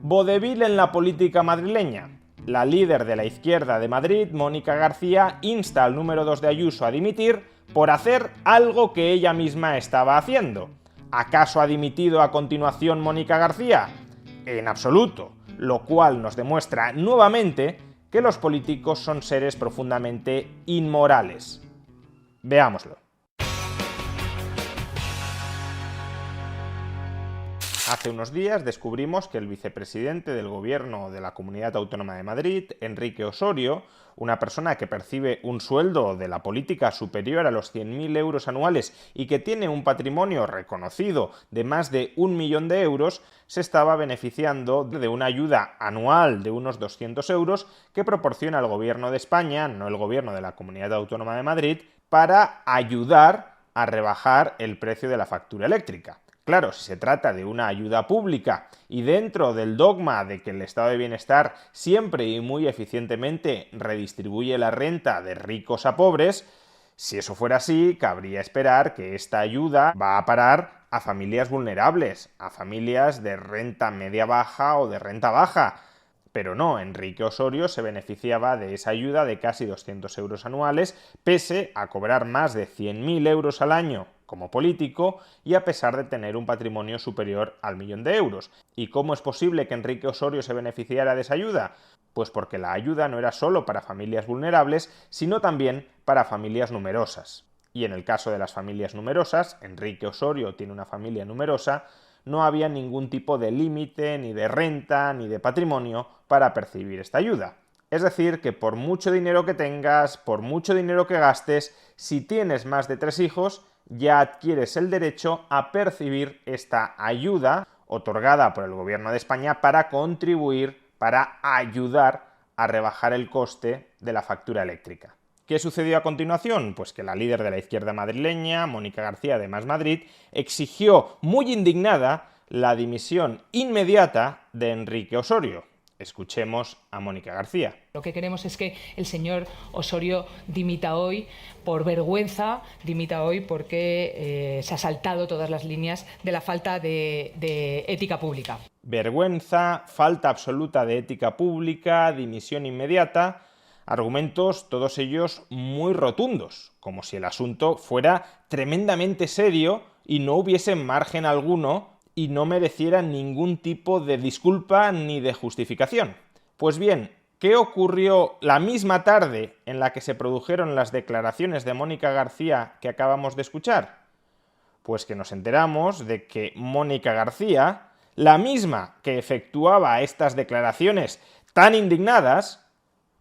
Vodevil en la política madrileña. La líder de la izquierda de Madrid, Mónica García, insta al número 2 de Ayuso a dimitir por hacer algo que ella misma estaba haciendo. ¿Acaso ha dimitido a continuación Mónica García? En absoluto, lo cual nos demuestra nuevamente que los políticos son seres profundamente inmorales. Veámoslo. Hace unos días descubrimos que el vicepresidente del Gobierno de la Comunidad Autónoma de Madrid, Enrique Osorio, una persona que percibe un sueldo de la política superior a los 100.000 euros anuales y que tiene un patrimonio reconocido de más de 1 millón de euros, se estaba beneficiando de una ayuda anual de unos 200 euros que proporciona el Gobierno de España, no el Gobierno de la Comunidad Autónoma de Madrid, para ayudar a rebajar el precio de la factura eléctrica. Claro, si se trata de una ayuda pública y dentro del dogma de que el estado de bienestar siempre y muy eficientemente redistribuye la renta de ricos a pobres, si eso fuera así, cabría esperar que esta ayuda va a parar a familias vulnerables, a familias de renta media-baja o de renta baja. Pero no, Enrique Osorio se beneficiaba de esa ayuda de casi 200 euros anuales, pese a cobrar más de 100.000 euros al año como político y a pesar de tener un patrimonio superior al 1.000.000 de euros. ¿Y cómo es posible que Enrique Osorio se beneficiara de esa ayuda? Pues porque la ayuda no era solo para familias vulnerables, sino también para familias numerosas. Y en el caso de las familias numerosas, Enrique Osorio tiene una familia numerosa, no había ningún tipo de límite, ni de renta, ni de patrimonio para percibir esta ayuda. Es decir, que por mucho dinero que tengas, por mucho dinero que gastes, si tienes más de 3 hijos, ya adquieres el derecho a percibir esta ayuda otorgada por el Gobierno de España para contribuir, para ayudar a rebajar el coste de la factura eléctrica. ¿Qué sucedió a continuación? Pues que la líder de la izquierda madrileña, Mónica García de Más Madrid, exigió muy indignada la dimisión inmediata de Enrique Osorio. Escuchemos a Mónica García. Lo que queremos es que el señor Osorio dimita hoy por vergüenza, dimita hoy porque se ha saltado todas las líneas de la falta de ética pública. Vergüenza, falta absoluta de ética pública, dimisión inmediata, argumentos todos ellos muy rotundos, como si el asunto fuera tremendamente serio y no hubiese margen alguno y no mereciera ningún tipo de disculpa ni de justificación. Pues bien, ¿qué ocurrió la misma tarde en la que se produjeron las declaraciones de Mónica García que acabamos de escuchar? Pues que nos enteramos de que Mónica García, la misma que efectuaba estas declaraciones tan indignadas,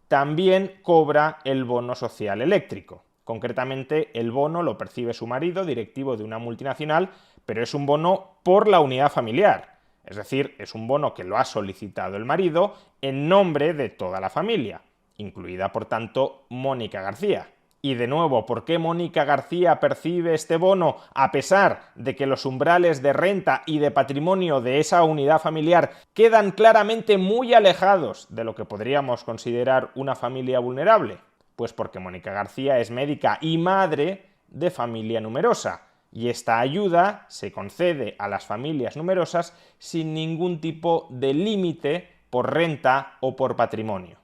también cobra el bono social eléctrico. Concretamente, el bono lo percibe su marido, directivo de una multinacional, pero es un bono por la unidad familiar. Es decir, es un bono que lo ha solicitado el marido en nombre de toda la familia, incluida, por tanto, Mónica García. Y de nuevo, ¿por qué Mónica García percibe este bono a pesar de que los umbrales de renta y de patrimonio de esa unidad familiar quedan claramente muy alejados de lo que podríamos considerar una familia vulnerable? Pues porque Mónica García es médica y madre de familia numerosa, y esta ayuda se concede a las familias numerosas sin ningún tipo de límite por renta o por patrimonio.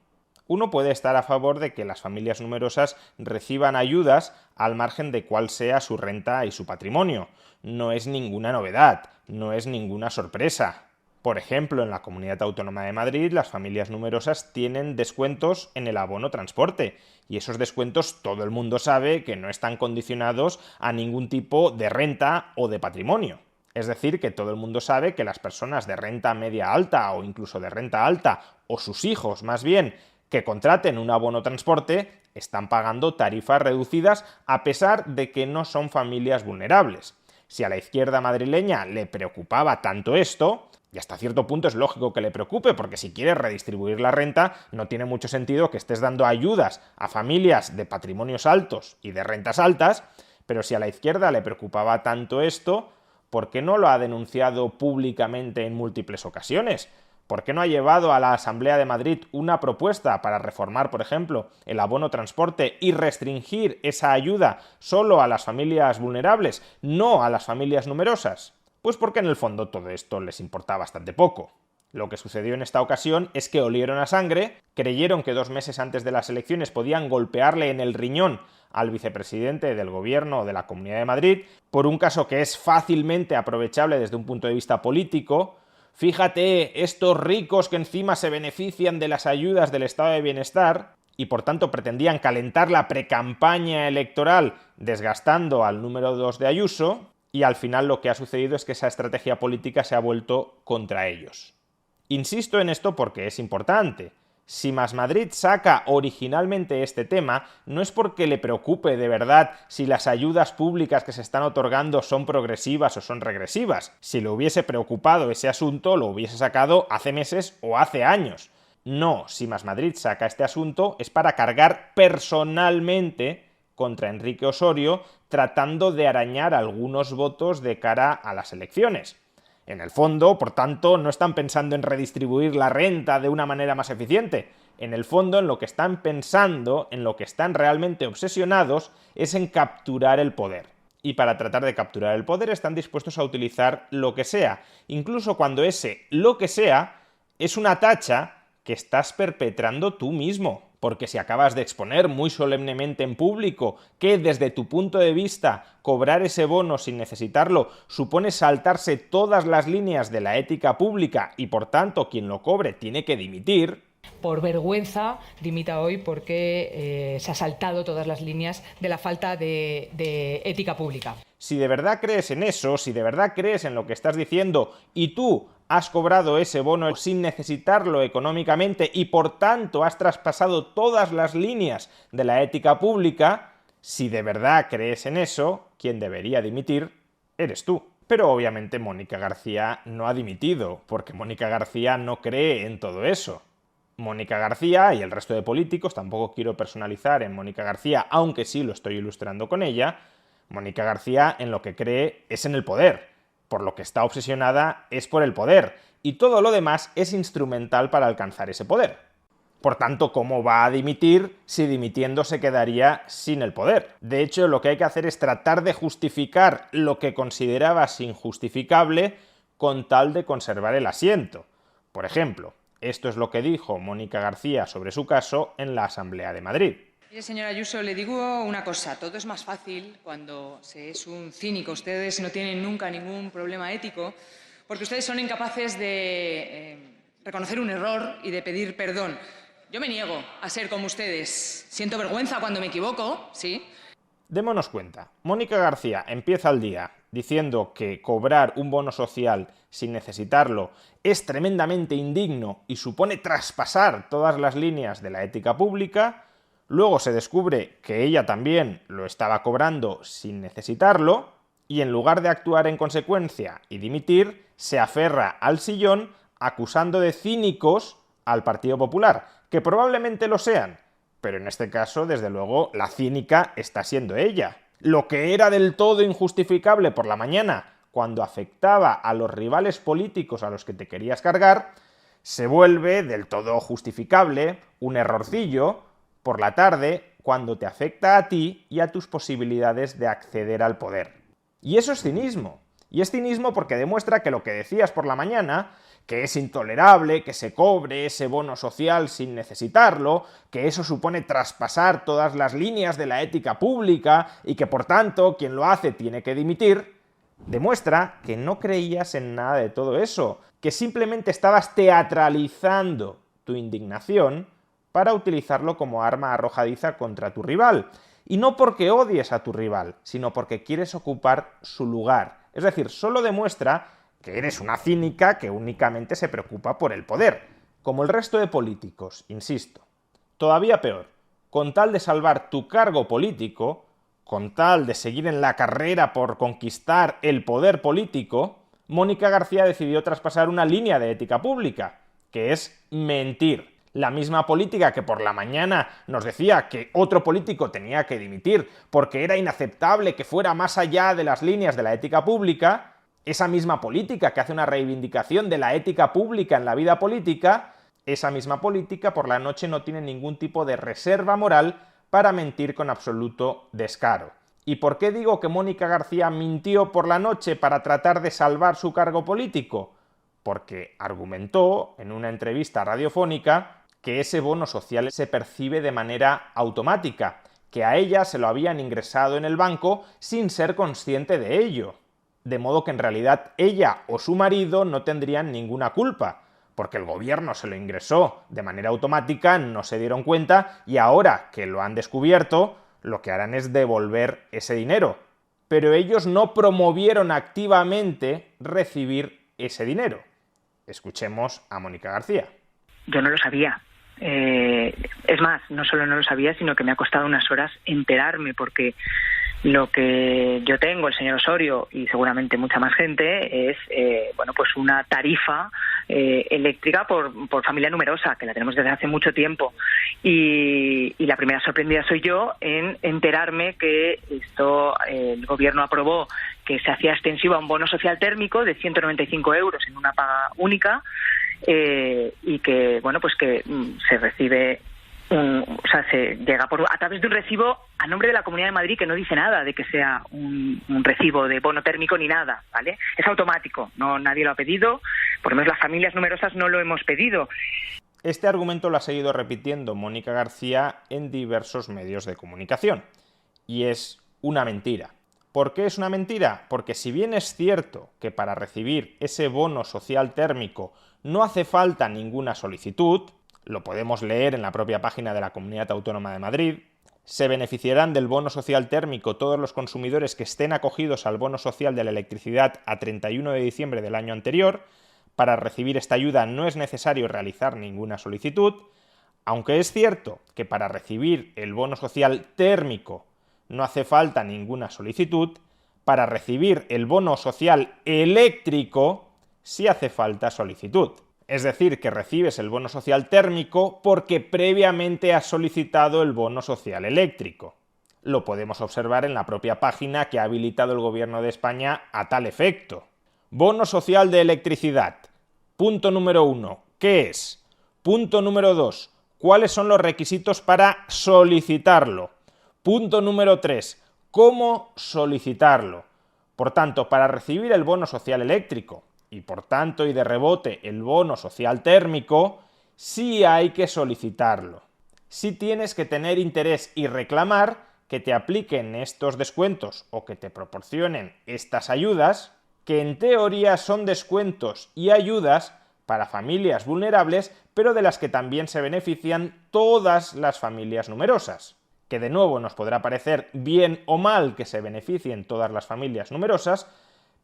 Uno puede estar a favor de que las familias numerosas reciban ayudas al margen de cuál sea su renta y su patrimonio. No es ninguna novedad, no es ninguna sorpresa. Por ejemplo, en la Comunidad Autónoma de Madrid, las familias numerosas tienen descuentos en el abono transporte, y esos descuentos todo el mundo sabe que no están condicionados a ningún tipo de renta o de patrimonio. Es decir, que todo el mundo sabe que las personas de renta media alta o incluso de renta alta, o sus hijos más bien, que contraten un abono transporte, están pagando tarifas reducidas a pesar de que no son familias vulnerables. Si a la izquierda madrileña le preocupaba tanto esto, y hasta cierto punto es lógico que le preocupe, porque si quieres redistribuir la renta, no tiene mucho sentido que estés dando ayudas a familias de patrimonios altos y de rentas altas, pero si a la izquierda le preocupaba tanto esto, ¿por qué no lo ha denunciado públicamente en múltiples ocasiones? ¿Por qué no ha llevado a la Asamblea de Madrid una propuesta para reformar, por ejemplo, el abono transporte y restringir esa ayuda solo a las familias vulnerables, no a las familias numerosas? Pues porque en el fondo todo esto les importa bastante poco. Lo que sucedió en esta ocasión es que olieron a sangre, creyeron que 2 meses antes de las elecciones podían golpearle en el riñón al vicepresidente del gobierno de la Comunidad de Madrid, por un caso que es fácilmente aprovechable desde un punto de vista político. Fíjate, estos ricos que encima se benefician de las ayudas del estado de bienestar, y por tanto pretendían calentar la precampaña electoral desgastando al número 2 de Ayuso, y al final lo que ha sucedido es que esa estrategia política se ha vuelto contra ellos. Insisto en esto porque es importante. Si Más Madrid saca originalmente este tema, no es porque le preocupe de verdad si las ayudas públicas que se están otorgando son progresivas o son regresivas. Si le hubiese preocupado ese asunto, lo hubiese sacado hace meses o hace años. No, si Más Madrid saca este asunto es para cargar personalmente contra Enrique Osorio, tratando de arañar algunos votos de cara a las elecciones. En el fondo, por tanto, no están pensando en redistribuir la renta de una manera más eficiente. En el fondo, en lo que están pensando, en lo que están realmente obsesionados, es en capturar el poder. Y para tratar de capturar el poder están dispuestos a utilizar lo que sea, incluso cuando ese lo que sea es una tacha que estás perpetrando tú mismo. Porque si acabas de exponer muy solemnemente en público que desde tu punto de vista cobrar ese bono sin necesitarlo supone saltarse todas las líneas de la ética pública y por tanto quien lo cobre tiene que dimitir, por vergüenza dimita hoy porque se ha saltado todas las líneas de la falta de ética pública. Si de verdad crees en eso, si de verdad crees en lo que estás diciendo y tú has cobrado ese bono sin necesitarlo económicamente y por tanto has traspasado todas las líneas de la ética pública, si de verdad crees en eso, quien debería dimitir eres tú. Pero obviamente Mónica García no ha dimitido, porque Mónica García no cree en todo eso. Mónica García y el resto de políticos, tampoco quiero personalizar en Mónica García, aunque sí lo estoy ilustrando con ella, Mónica García en lo que cree es en el poder. Por lo que está obsesionada es por el poder, y todo lo demás es instrumental para alcanzar ese poder. Por tanto, ¿cómo va a dimitir si dimitiendo se quedaría sin el poder? De hecho, lo que hay que hacer es tratar de justificar lo que considerabas injustificable con tal de conservar el asiento. Por ejemplo, esto es lo que dijo Mónica García sobre su caso en la Asamblea de Madrid. Mire, señora Ayuso, le digo una cosa. Todo es más fácil cuando se es un cínico. Ustedes no tienen nunca ningún problema ético porque ustedes son incapaces de reconocer un error y de pedir perdón. Yo me niego a ser como ustedes. Siento vergüenza cuando me equivoco, sí. Démonos cuenta. Mónica García empieza el día diciendo que cobrar un bono social sin necesitarlo es tremendamente indigno y supone traspasar todas las líneas de la ética pública. Luego se descubre que ella también lo estaba cobrando sin necesitarlo y en lugar de actuar en consecuencia y dimitir, se aferra al sillón acusando de cínicos al Partido Popular, que probablemente lo sean, pero en este caso, desde luego, la cínica está siendo ella. Lo que era del todo injustificable por la mañana, cuando afectaba a los rivales políticos a los que te querías cargar, se vuelve del todo justificable, un errorcillo, por la tarde, cuando te afecta a ti y a tus posibilidades de acceder al poder. Y eso es cinismo. Y es cinismo porque demuestra que lo que decías por la mañana, que es intolerable que se cobre ese bono social sin necesitarlo, que eso supone traspasar todas las líneas de la ética pública y que por tanto quien lo hace tiene que dimitir, demuestra que no creías en nada de todo eso, que simplemente estabas teatralizando tu indignación para utilizarlo como arma arrojadiza contra tu rival. Y no porque odies a tu rival, sino porque quieres ocupar su lugar. Es decir, solo demuestra que eres una cínica que únicamente se preocupa por el poder, como el resto de políticos, insisto. Todavía peor, con tal de salvar tu cargo político, con tal de seguir en la carrera por conquistar el poder político, Mónica García decidió traspasar una línea de ética pública, que es mentir. La misma política que por la mañana nos decía que otro político tenía que dimitir porque era inaceptable que fuera más allá de las líneas de la ética pública, esa misma política que hace una reivindicación de la ética pública en la vida política, esa misma política por la noche no tiene ningún tipo de reserva moral para mentir con absoluto descaro. ¿Y por qué digo que Mónica García mintió por la noche para tratar de salvar su cargo político? porque argumentó en una entrevista radiofónica que ese bono social se percibe de manera automática, que a ella se lo habían ingresado en el banco sin ser consciente de ello. De modo que en realidad ella o su marido no tendrían ninguna culpa, porque el gobierno se lo ingresó de manera automática, no se dieron cuenta y ahora que lo han descubierto, lo que harán es devolver ese dinero. Pero ellos no promovieron activamente recibir ese dinero. Escuchemos a Mónica García. Yo no lo sabía. Es más, no solo no lo sabía, sino que me ha costado unas horas enterarme, porque lo que yo tengo, el señor Osorio y seguramente mucha más gente, es pues una tarifa eléctrica por familia numerosa, que la tenemos desde hace mucho tiempo. Y la primera sorprendida soy yo en enterarme que esto el gobierno aprobó, que se hacía extensivo a un bono social térmico de 195 euros en una paga única, y que que se recibe se llega a través de un recibo a nombre de la Comunidad de Madrid, que no dice nada de que sea un recibo de bono térmico ni nada, ¿vale? Es automático, nadie lo ha pedido, por lo menos las familias numerosas no lo hemos pedido. Este argumento lo ha seguido repitiendo Mónica García en diversos medios de comunicación, y es una mentira. ¿Por qué es una mentira? Porque si bien es cierto que para recibir ese bono social térmico no hace falta ninguna solicitud, lo podemos leer en la propia página de la Comunidad Autónoma de Madrid, se beneficiarán del bono social térmico todos los consumidores que estén acogidos al bono social de la electricidad a 31 de diciembre del año anterior. Para recibir esta ayuda no es necesario realizar ninguna solicitud, aunque es cierto que para recibir el bono social térmico no hace falta ninguna solicitud, para recibir el bono social eléctrico sí hace falta solicitud. Es decir, que recibes el bono social térmico porque previamente has solicitado el bono social eléctrico. Lo podemos observar en la propia página que ha habilitado el Gobierno de España a tal efecto. Bono social de electricidad. Punto número 1. ¿Qué es? Punto número 2. ¿Cuáles son los requisitos para solicitarlo? Punto número 3. ¿Cómo solicitarlo? Por tanto, para recibir el bono social eléctrico y por tanto y de rebote el bono social térmico, sí hay que solicitarlo. Sí tienes que tener interés y reclamar que te apliquen estos descuentos o que te proporcionen estas ayudas, que en teoría son descuentos y ayudas para familias vulnerables, pero de las que también se benefician todas las familias numerosas. Que de nuevo nos podrá parecer bien o mal que se beneficien todas las familias numerosas,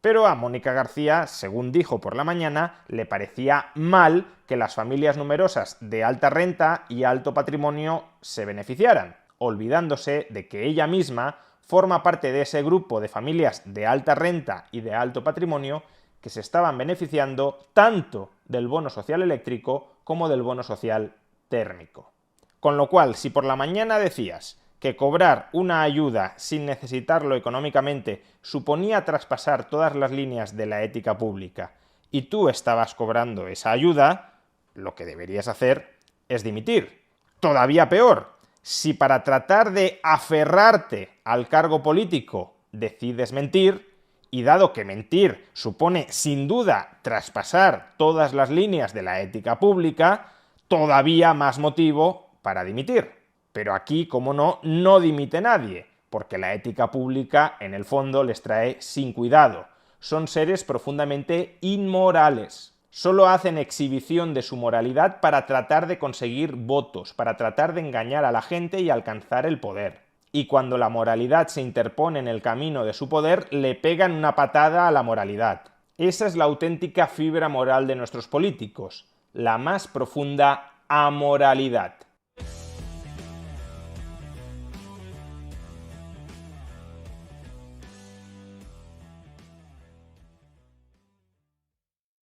pero a Mónica García, según dijo por la mañana, le parecía mal que las familias numerosas de alta renta y alto patrimonio se beneficiaran, olvidándose de que ella misma forma parte de ese grupo de familias de alta renta y de alto patrimonio que se estaban beneficiando tanto del bono social eléctrico como del bono social térmico. Con lo cual, si por la mañana decías que cobrar una ayuda sin necesitarlo económicamente suponía traspasar todas las líneas de la ética pública y tú estabas cobrando esa ayuda, lo que deberías hacer es dimitir. Todavía peor, si para tratar de aferrarte al cargo político decides mentir, y dado que mentir supone sin duda traspasar todas las líneas de la ética pública, todavía más motivo para dimitir. Pero aquí, como no dimite nadie, porque la ética pública en el fondo les trae sin cuidado. Son seres profundamente inmorales. Solo hacen exhibición de su moralidad para tratar de conseguir votos, para tratar de engañar a la gente y alcanzar el poder. Y cuando la moralidad se interpone en el camino de su poder, le pegan una patada a la moralidad. Esa es la auténtica fibra moral de nuestros políticos, la más profunda amoralidad.